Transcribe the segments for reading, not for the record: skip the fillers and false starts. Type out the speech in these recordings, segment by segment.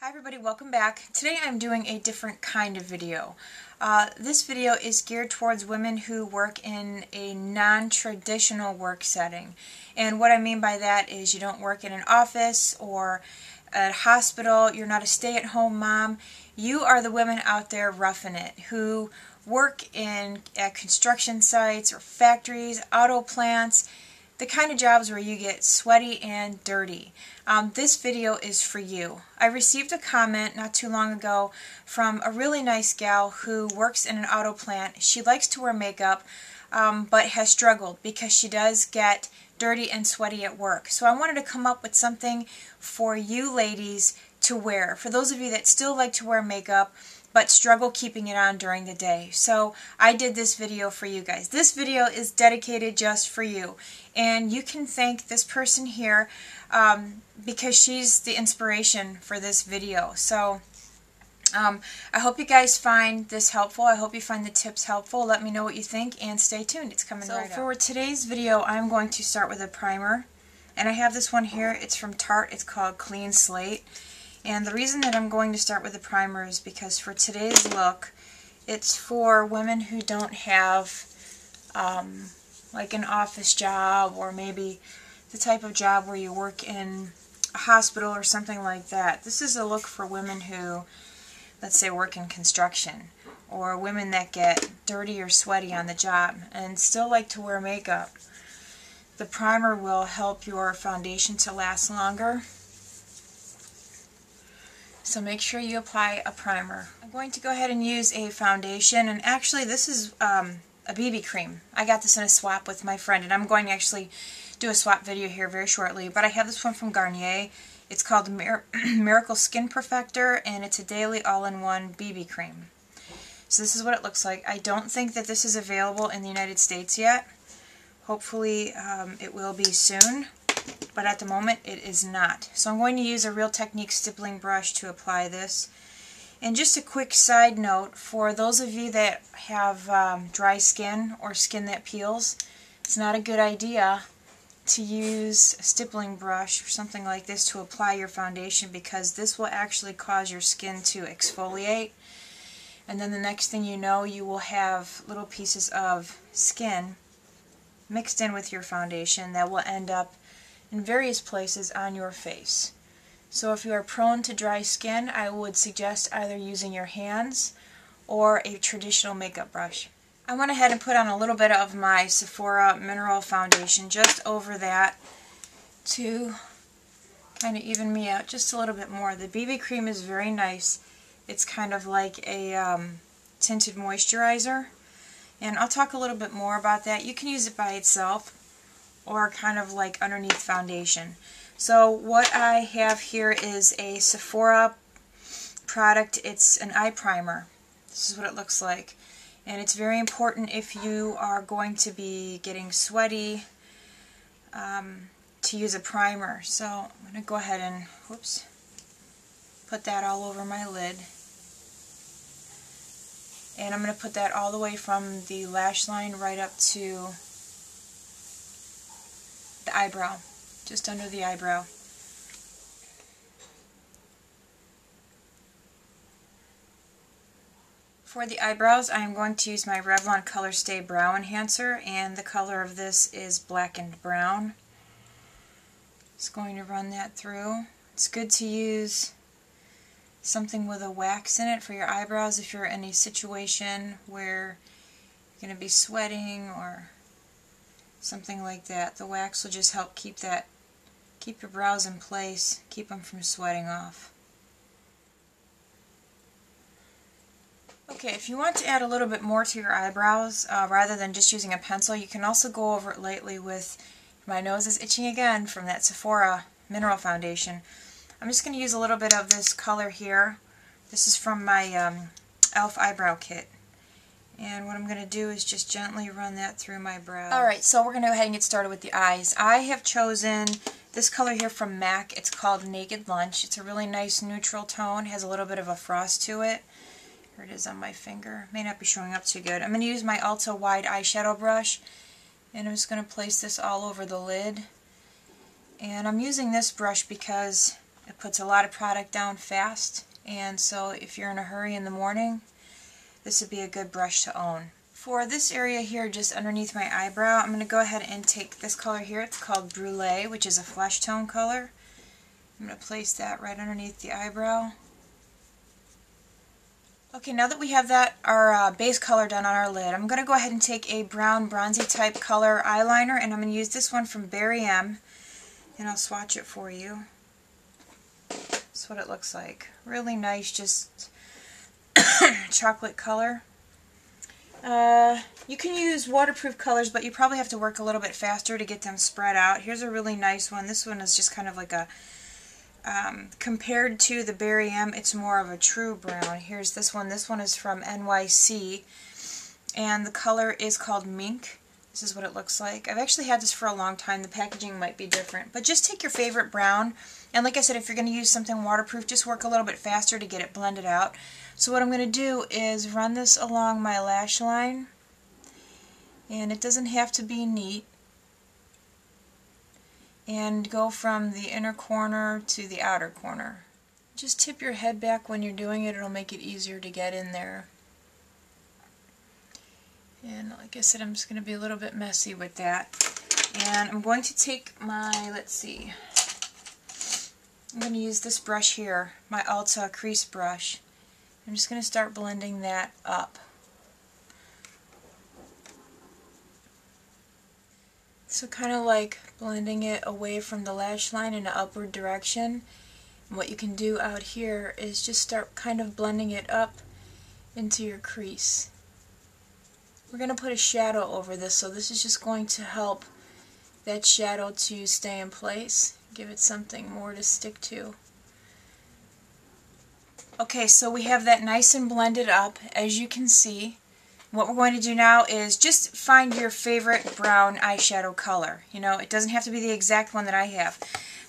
Hi everybody, welcome back. Today I'm doing a different kind of video. This video is geared towards women who work in a non-traditional work setting. And what I mean by that is you don't work in an office or a hospital, you're not a stay-at-home mom. You are the women out there roughing it who work at construction sites or factories, auto plants, the kind of jobs where you get sweaty and dirty. This video is for you. I received a comment not too long ago from a really nice gal who works in an auto plant. She likes to wear makeup, but has struggled because she does get dirty and sweaty at work. So I wanted to come up with something for you ladies to wear. For those of you that still like to wear makeup, but struggle keeping it on during the day. So I did this video for you guys. This video is dedicated just for you. And you can thank this person here because she's the inspiration for this video. So I hope you guys find this helpful. I hope you find the tips helpful. Let me know what you think and stay tuned. It's coming right up. So for today's video, I'm going to start with a primer. And I have this one here. It's from Tarte. It's called Clean Slate. And the reason that I'm going to start with the primer is because for today's look, it's for women who don't have like an office job or maybe the type of job where you work in a hospital or something like that. This is a look for women who, let's say, work in construction or women that get dirty or sweaty on the job and still like to wear makeup. The primer will help your foundation to last longer. So make sure you apply a primer. I'm going to go ahead and use a foundation, and actually this is a BB cream. I got this in a swap with my friend, and I'm going to actually do a swap video here very shortly, but I have this one from Garnier. It's called Miracle Skin Perfector, and it's a daily all-in-one BB cream. So this is what it looks like. I don't think that this is available in the United States yet. Hopefully it will be soon. But at the moment it is not. So I'm going to use a Real Technique stippling brush to apply this. And just a quick side note, for those of you that have dry skin or skin that peels, it's not a good idea to use a stippling brush or something like this to apply your foundation, because this will actually cause your skin to exfoliate. And then the next thing you know, you will have little pieces of skin mixed in with your foundation that will end up in various places on your face. So if you are prone to dry skin, I would suggest either using your hands or a traditional makeup brush. I went ahead and put on a little bit of my Sephora Mineral Foundation just over that to kind of even me out just a little bit more. The BB cream is very nice. It's kind of like a tinted moisturizer, and I'll talk a little bit more about that. You can use it by itself or kind of like underneath foundation. So what I have here is a Sephora product. It's an eye primer. This is what it looks like. And it's very important if you are going to be getting sweaty to use a primer. So I'm going to go ahead and, whoops, put that all over my lid. And I'm going to put that all the way from the lash line right up to the eyebrow, just under the eyebrow. For the eyebrows, I am going to use my Revlon Color Stay Brow Enhancer, and the color of this is blackened brown. Just going to run that through. It's good to use something with a wax in it for your eyebrows if you're in a situation where you're going to be sweating or something like that. The wax will just help keep your brows in place, keep them from sweating off. Okay, if you want to add a little bit more to your eyebrows, rather than just using a pencil, you can also go over it lightly with, my nose is itching again from that Sephora Mineral Foundation. I'm just going to use a little bit of this color here. This is from my e.l.f. eyebrow kit. And what I'm going to do is just gently run that through my brow. Alright, so we're going to go ahead and get started with the eyes. I have chosen this color here from MAC. It's called Naked Lunch. It's a really nice neutral tone. It has a little bit of a frost to it. Here it is on my finger. May not be showing up too good. I'm going to use my Ulta wide eyeshadow brush, and I'm just going to place this all over the lid. And I'm using this brush because It puts a lot of product down fast, and so if you're in a hurry in the morning, this would be a good brush to own. For this area here, just underneath my eyebrow, I'm going to go ahead and take this color here. It's called Brulee, which is a flesh tone color. I'm going to place that right underneath the eyebrow. Okay, now that we have that, our base color done on our lid, I'm going to go ahead and take a brown bronzy type color eyeliner, and I'm going to use this one from Berry M, and I'll swatch it for you. That's what it looks like. Really nice, just chocolate color. You can use waterproof colors, but you probably have to work a little bit faster to get them spread out. Here's a really nice one. This one is just kind of like a compared to the Berry M, it's more of a true brown. Here's this one. This one is from NYC, and the color is called Mink. This is what it looks like. I've actually had this for a long time. The packaging might be different, but just take your favorite brown, and like I said, if you're going to use something waterproof, just work a little bit faster to get it blended out. So what I'm going to do is run this along my lash line, and it doesn't have to be neat, and go from the inner corner to the outer corner. Just tip your head back when you're doing it. It'll make it easier to get in there. And like I said, I'm just going to be a little bit messy with that. And I'm going to take my, let's see, I'm going to use this brush here, my Ulta crease brush. I'm just going to start blending that up. So kind of like blending it away from the lash line in an upward direction. And what you can do out here is just start kind of blending it up into your crease. We're going to put a shadow over this, so this is just going to help that shadow to stay in place, give it something more to stick to. Okay, so we have that nice and blended up, as you can see. What we're going to do now is just find your favorite brown eyeshadow color. You know, it doesn't have to be the exact one that I have.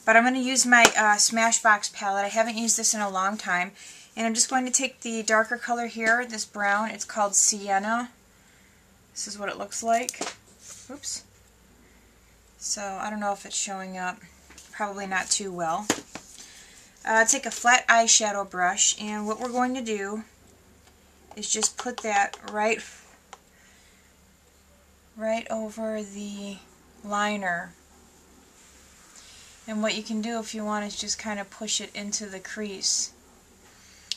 But I'm going to use my Smashbox palette. I haven't used this in a long time. And I'm just going to take the darker color here, this brown. It's called Sienna. This is what it looks like. Oops. So I don't know if it's showing up. Probably not too well. Take a flat eyeshadow brush, and what we're going to do is just put that right over the liner. And what you can do if you want is just kind of push it into the crease.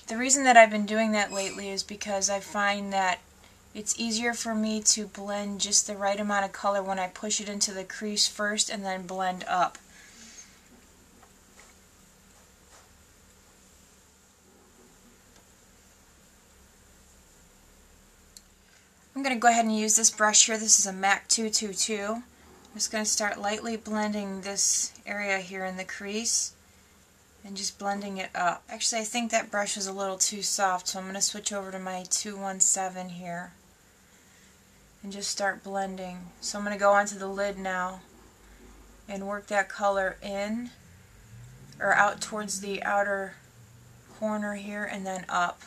The reason that I've been doing that lately is because I find that it's easier for me to blend just the right amount of color when I push it into the crease first and then blend up. I'm going to go ahead and use this brush here. This is a MAC 222. I'm just going to start lightly blending this area here in the crease and just blending it up. Actually, I think that brush was a little too soft, so I'm going to switch over to my 217 here and just start blending. So I'm going to go onto the lid now and work that color in or out towards the outer corner here and then up.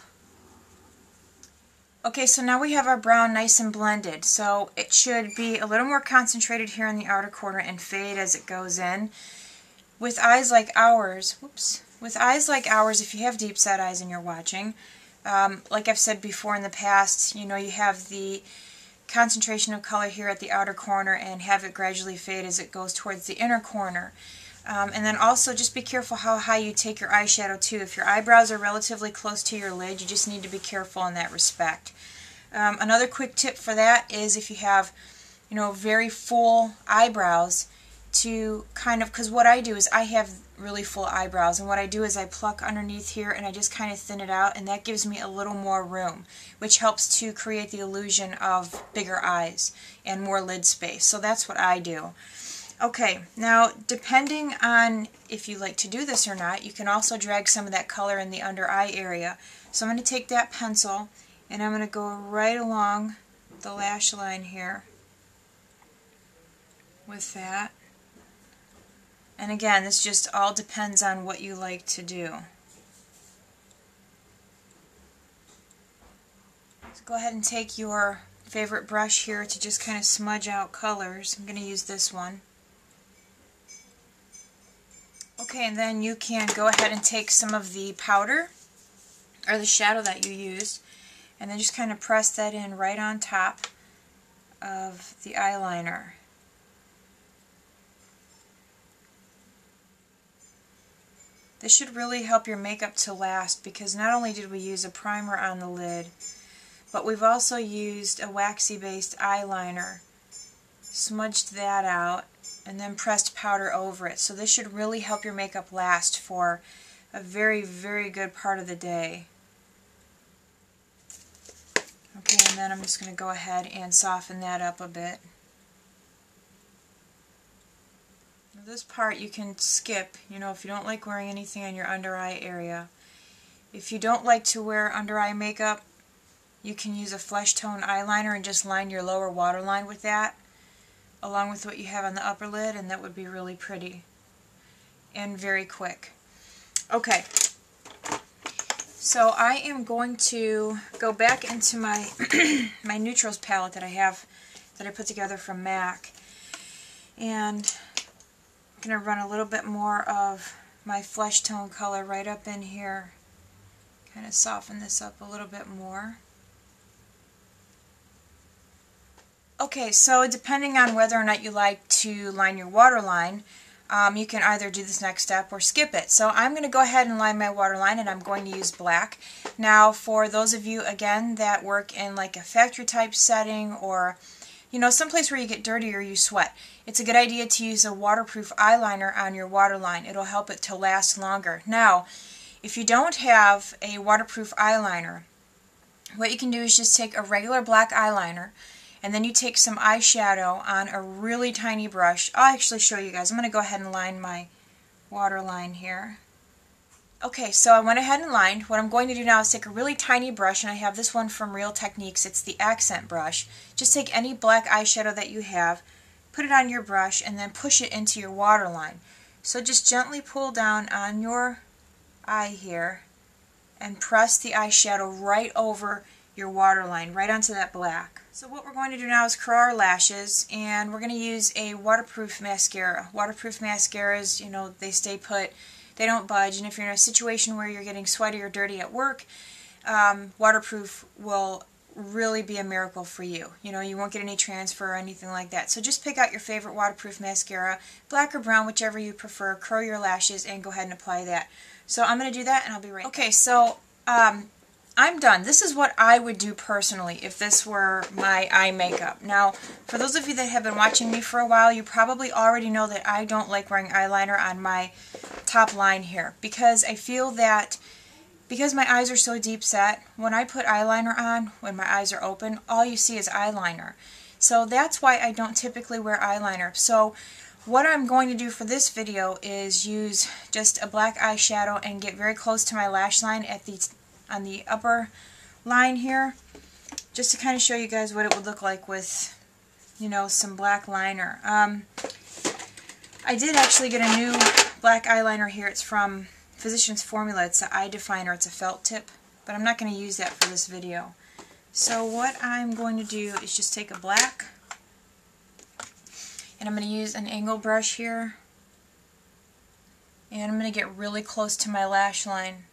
Okay, so now we have our brown nice and blended, so it should be a little more concentrated here in the outer corner and fade as it goes in. With eyes like ours, if you have deep set eyes and you're watching, like I've said before in the past, you know, you have the concentration of color here at the outer corner and have it gradually fade as it goes towards the inner corner. And then also just be careful how high you take your eyeshadow too. If your eyebrows are relatively close to your lid, you just need to be careful in that respect. Another quick tip for that is if you have, you know, very full eyebrows, to kind of, because what I do is I have really full eyebrows, and what I do is I pluck underneath here and I just kind of thin it out, and that gives me a little more room, which helps to create the illusion of bigger eyes and more lid space. So that's what I do. Okay, now depending on if you like to do this or not, you can also drag some of that color in the under eye area. So I'm going to take that pencil and I'm going to go right along the lash line here with that. And again, this just all depends on what you like to do. So go ahead and take your favorite brush here to just kind of smudge out colors. I'm going to use this one. Okay, and then you can go ahead and take some of the powder or the shadow that you used and then just kind of press that in right on top of the eyeliner. This should really help your makeup to last because not only did we use a primer on the lid, but we've also used a waxy based eyeliner, smudged that out, and then pressed powder over it. So this should really help your makeup last for a very, very good part of the day. Okay, and then I'm just going to go ahead and soften that up a bit. This part you can skip, if you don't like wearing anything on your under eye area. If you don't like to wear under eye makeup, you can use a flesh tone eyeliner and just line your lower waterline with that, along with what you have on the upper lid, and that would be really pretty and very quick. Okay, so I am going to go back into my my neutrals palette that I put together from MAC, and I'm going to run a little bit more of my flesh tone color right up in here. Kind of soften this up a little bit more. Okay, so depending on whether or not you like to line your waterline, you can either do this next step or skip it. So I'm going to go ahead and line my waterline, and I'm going to use black. Now, for those of you, again, that work in like a factory type setting or someplace where you get dirty or you sweat, it's a good idea to use a waterproof eyeliner on your waterline. It'll help it to last longer. Now, if you don't have a waterproof eyeliner, what you can do is just take a regular black eyeliner, and then you take some eyeshadow on a really tiny brush. I'll actually show you guys. I'm going to go ahead and line my waterline here. Okay, so I went ahead and lined. What I'm going to do now is take a really tiny brush, and I have this one from Real Techniques. It's the accent brush. Just take any black eyeshadow that you have, put it on your brush, and then push it into your waterline. So just gently pull down on your eye here and press the eyeshadow right over your waterline, right onto that black. So what we're going to do now is curl our lashes, and we're going to use a waterproof mascara. Waterproof mascaras, they stay put. They don't budge, and if you're in a situation where you're getting sweaty or dirty at work, waterproof will really be a miracle for you. You won't get any transfer or anything like that. So just pick out your favorite waterproof mascara, black or brown, whichever you prefer, curl your lashes, and go ahead and apply that. So I'm going to do that, and I'll be right back. Okay, so I'm done. This is what I would do personally if this were my eye makeup. Now, for those of you that have been watching me for a while, you probably already know that I don't like wearing eyeliner on my top line here, because I feel that because my eyes are so deep set, when I put eyeliner on, when my eyes are open, all you see is eyeliner. So that's why I don't typically wear eyeliner. So what I'm going to do for this video is use just a black eyeshadow and get very close to my lash line on the upper line here, just to kind of show you guys what it would look like with, some black liner. I did actually get a new black eyeliner here. It's from Physicians Formula. It's an eye definer. It's a felt tip, but I'm not going to use that for this video. So what I'm going to do is just take a black, and I'm going to use an angle brush here, and I'm going to get really close to my lash line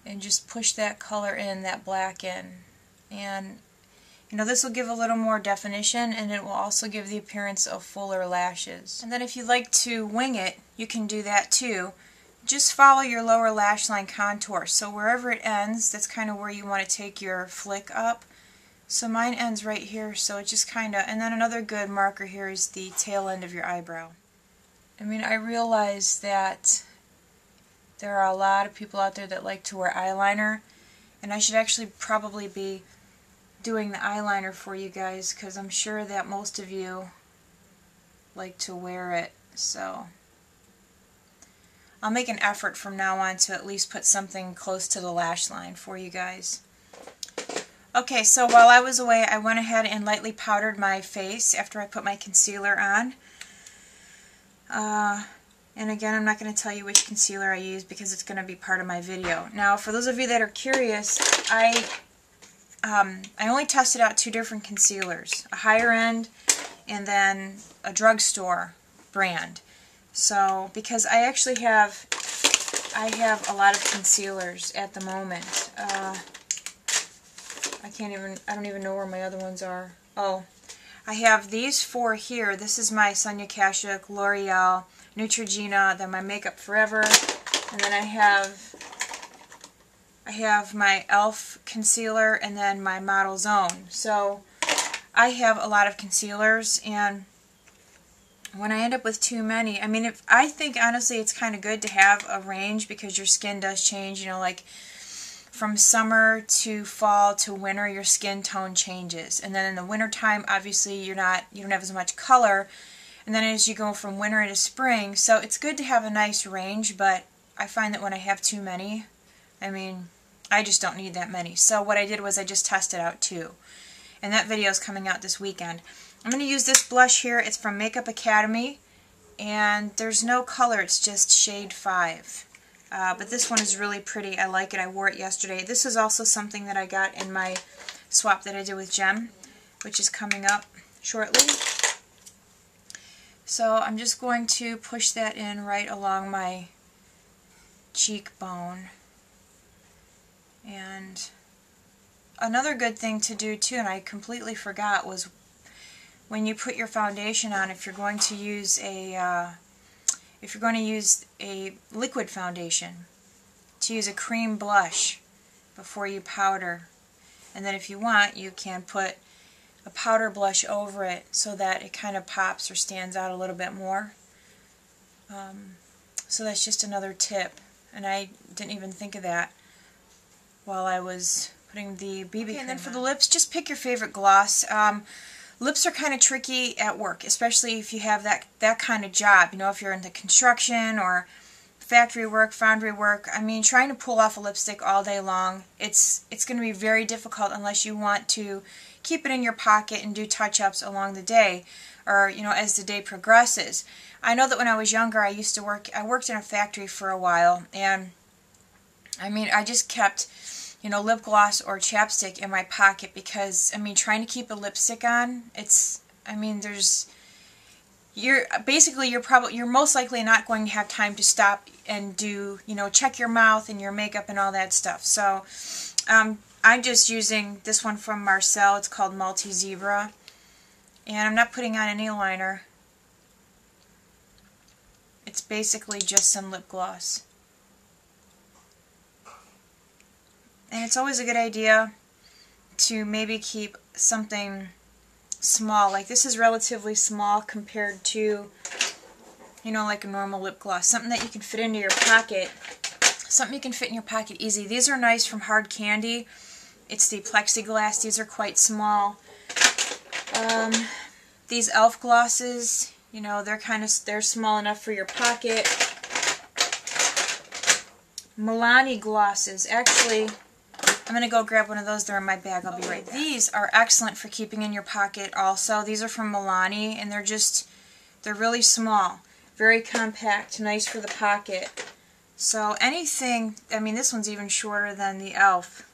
and just push that color in, that black in. And this will give a little more definition, and it will also give the appearance of fuller lashes. And then if you like to wing it, you can do that too. Just follow your lower lash line contour. So wherever it ends, that's kind of where you want to take your flick up. So mine ends right here, so it just kind of, and then another good marker here is the tail end of your eyebrow. I realize that there are a lot of people out there that like to wear eyeliner, and I should actually probably be doing the eyeliner for you guys, because I'm sure that most of you like to wear it. So I'll make an effort from now on to at least put something close to the lash line for you guys. Okay, so while I was away, I went ahead and lightly powdered my face after I put my concealer on. And again, I'm not going to tell you which concealer I use because it's going to be part of my video. Now, for those of you that are curious, I only tested out 2 different concealers, a higher end and then a drugstore brand. So, because I actually have, I have a lot of concealers at the moment. I don't even know where my other ones are. Oh, I have these 4 here. This is my Sonia Kashuk, L'Oreal, Neutrogena, then my Makeup Forever, and then I have my e.l.f. concealer, and then my Model's Own. So I have a lot of concealers, and when I end up with too many, I mean, I think honestly it's kind of good to have a range because your skin does change, you know, like from summer to fall to winter, your skin tone changes. And then in the winter time, obviously you don't have as much color. And then as you go from winter to spring, so it's good to have a nice range, but I find that when I have too many, I mean, I just don't need that many. So what I did was I just tested out 2. And that video is coming out this weekend. I'm going to use this blush here. It's from Makeup Academy. And there's no color, it's just shade 5. But this one is really pretty. I like it. I wore it yesterday. This is also something that I got in my swap that I did with Jem, which is coming up shortly. So I'm just going to push that in right along my cheekbone. And another good thing to do too, and I completely forgot, was when you put your foundation on, if you're going to use a liquid foundation, to use a cream blush before you powder. And then if you want, you can put a powder blush over it so that it kind of pops or stands out a little bit more. So that's just another tip, and I didn't even think of that while I was putting the BB cream on. And then for the lips, just pick your favorite gloss. Lips are kind of tricky at work, especially if you have that kind of job. You know, if you're into construction or factory work, foundry work. I mean, trying to pull off a lipstick all day long, it's going to be very difficult unless you want to keep it in your pocket and do touch-ups along the day, or, you know, as the day progresses. I know that when I was younger, I worked in a factory for a while, and I mean, I just kept, you know, lip gloss or chapstick in my pocket because, I mean, trying to keep a lipstick on, you're most likely not going to have time to stop and do, you know, check your mouth and your makeup and all that stuff. So, I'm just using this one from Marcel. It's called Multi Zebra, and I'm not putting on any liner. It's basically just some lip gloss. And it's always a good idea to maybe keep something small. Like this is relatively small compared to, you know, like a normal lip gloss. Something that you can fit into your pocket. Something you can fit in your pocket easy. These are nice from Hard Candy. It's the plexiglass. These are quite small. These e.l.f. glosses, you know, they're small enough for your pocket. Milani glosses. Actually, I'm going to go grab one of those. They're in my bag. I'll be right back. These are excellent for keeping in your pocket also. These are from Milani, and they're really small. Very compact, nice for the pocket. So anything, I mean, this one's even shorter than the e.l.f.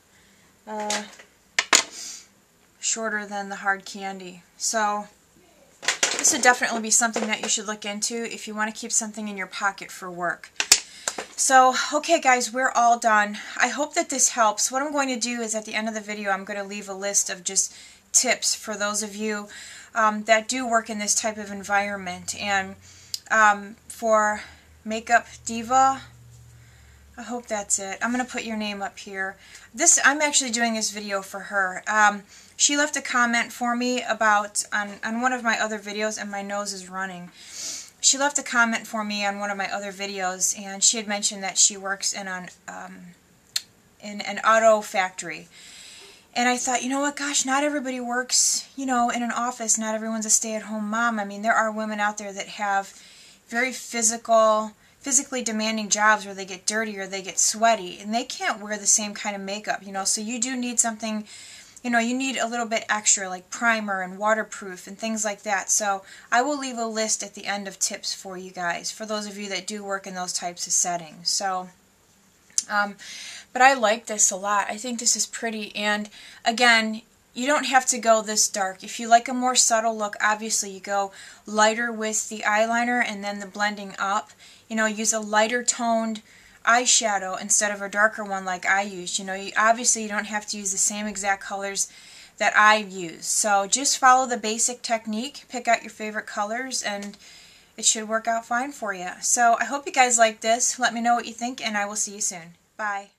Shorter than the Hard Candy. So this would definitely be something that you should look into if you want to keep something in your pocket for work. So, okay guys, we're all done. I hope that this helps. What I'm going to do is at the end of the video, I'm going to leave a list of just tips for those of you that do work in this type of environment. And for Makeup Diva, I hope that's it. I'm going to put your name up here. I'm actually doing this video for her. She left a comment for me about, on one of my other videos, and my nose is running. She left a comment for me on one of my other videos, and she had mentioned that she works in an auto factory. And I thought, you know what, gosh, not everybody works, you know, in an office. Not everyone's a stay-at-home mom. I mean, there are women out there that have very physically demanding jobs where they get dirty or they get sweaty, and they can't wear the same kind of makeup, you know, so you do need something, you know, you need a little bit extra, like primer and waterproof and things like that. So I will leave a list at the end of tips for you guys, for those of you that do work in those types of settings. So, but I like this a lot. I think this is pretty, and again, you don't have to go this dark. If you like a more subtle look, obviously you go lighter with the eyeliner and then the blending up. You know, use a lighter toned eyeshadow instead of a darker one like I used. You know, obviously you don't have to use the same exact colors that I use. So just follow the basic technique, pick out your favorite colors, and it should work out fine for you. So I hope you guys like this. Let me know what you think, and I will see you soon. Bye.